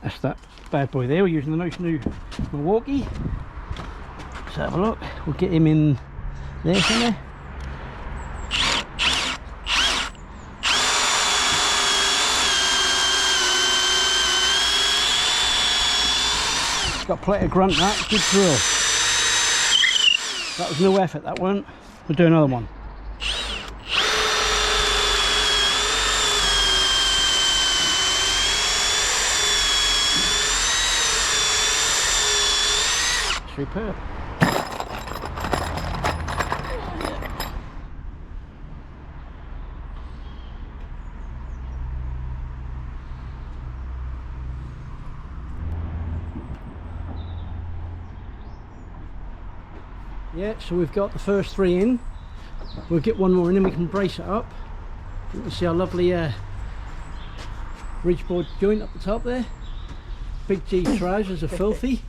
That's that bad boy there. We're using the nice new Milwaukee. Let's have a look. We'll get him in there somewhere. Got plenty of grunt, that good drill. That was no effort, that one. We'll do another one. Superb. Yeah, so we've got the first 3 in. We'll get one more in and we can brace it up. You can see our lovely ridge board joint up the top there. Big G trousers are filthy.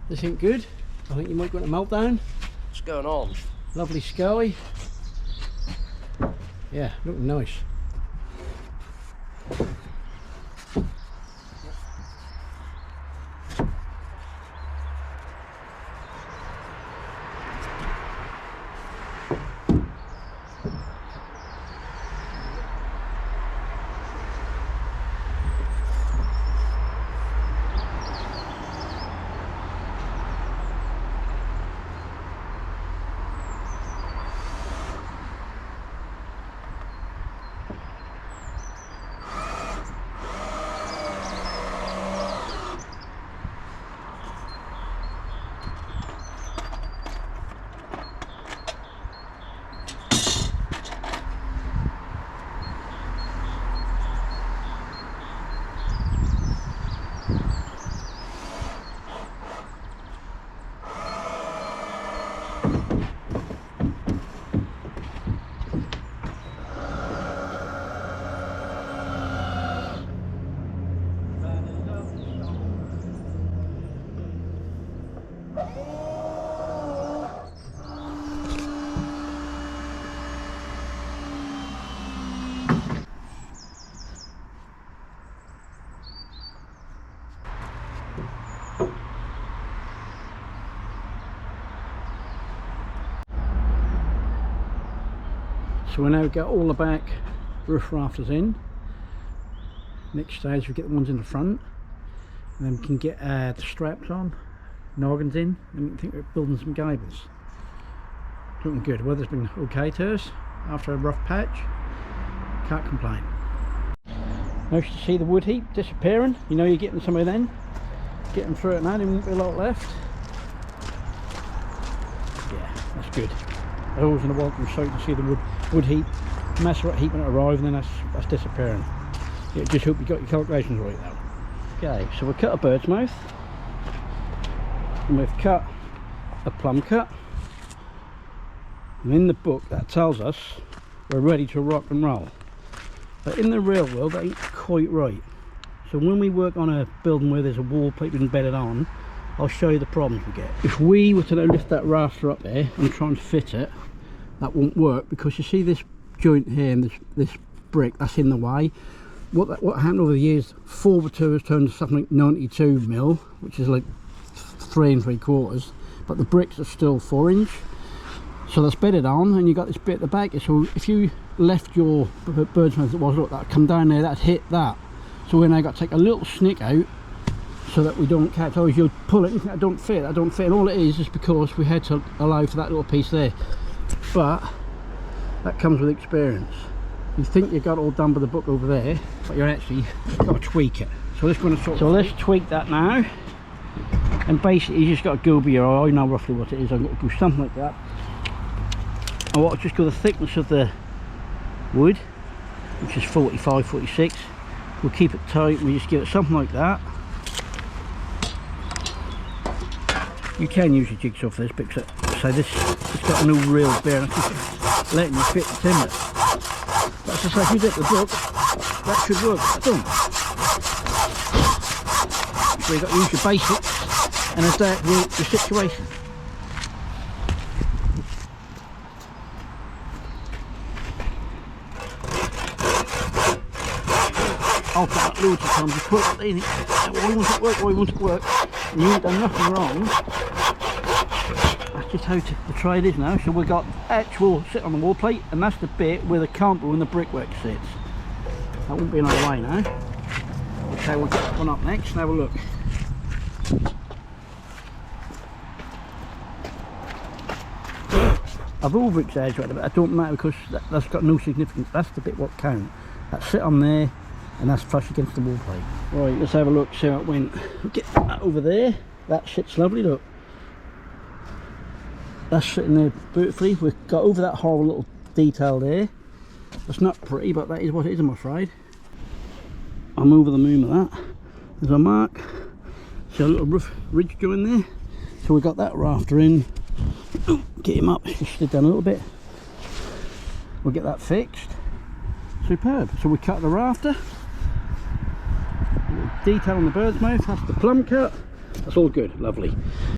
This ain't good. I think you might go into meltdown. What's going on? Lovely sky. Yeah, looking nice. So we now got all the back roof rafters in. Next stage we get the ones in the front, and then we can get the straps on, noggins in, and we can think we're building some gables. Looking good. Weather's been okay to us after a rough patch. Can't complain. Nice to see the wood heap disappearing. You know you're getting some of then. Getting through it now, there won't be a lot left. Yeah, that's good. Always in a welcome sight to see the wood heap, macerate heap when it arrives, and then that's disappearing. Yeah, just hope you got your calculations right though. Okay, so we've cut a bird's mouth, and we've cut a plumb cut, and in the book that tells us we're ready to rock and roll. But in the real world that ain't quite right. So when we work on a building where there's a wall plate embedded on, I'll show you the problems we get. If we were to lift that rafter up there and try and fit it, that won't work, because you see this joint here and this brick that's in the way. What happened over the years, 4x2 has turned to something like 92 mil, which is like 3 3/4, but the bricks are still 4-inch. So that's bedded on, and you got this bit at the back. So if you left your bird's mouth, look, that come down there, that hit that. So we now got to take a little snick out so that we don't catch. Oh, you'll pull it, that don't fit, and all it is because we had to allow for that little piece there. But that comes with experience. You think you got it all done by the book over there, but you're actually got to tweak it. So let's go and let's tweak that now. And basically you just got to go by your eye. I know roughly what it is. I've got to go something like that. I want to just go the thickness of the wood, which is 45, 46. We'll keep it tight, we just give it something like that. You can use your jigsaw for this, because so this, it's got no real bearing, it's letting you fit the timber. That's just like you did the book, that should work, that don't. So you've got to use your basics and adapt your situation. I've got that loads of times. You put it up there and you think, why won't it work, why won't it work? And you ain't done nothing wrong. That's just how the trade is now. So we've got actual sit on the wall plate, and that's the bit where the camper and the brickwork sits. That won't be in our way now. Okay, we'll get that one up next and have a look. I've over exaggerated, but it don't matter because that's got no significance. That's the bit what counts. That's sit on there and that's flush against the wall plate. Right, let's have a look, see how it went. We'll get that over there. That sits lovely, look. That's sitting there beautifully. We've got over that whole little detail there. That's not pretty, but that is what it is, I'm afraid. I'm over the moon with that. There's a mark. See a little rough ridge going there. So we got that rafter in. Get him up, just slid down a little bit. We'll get that fixed. Superb. So we cut the rafter. Detail on the bird's mouth. That's the plumb cut. That's all good. Lovely.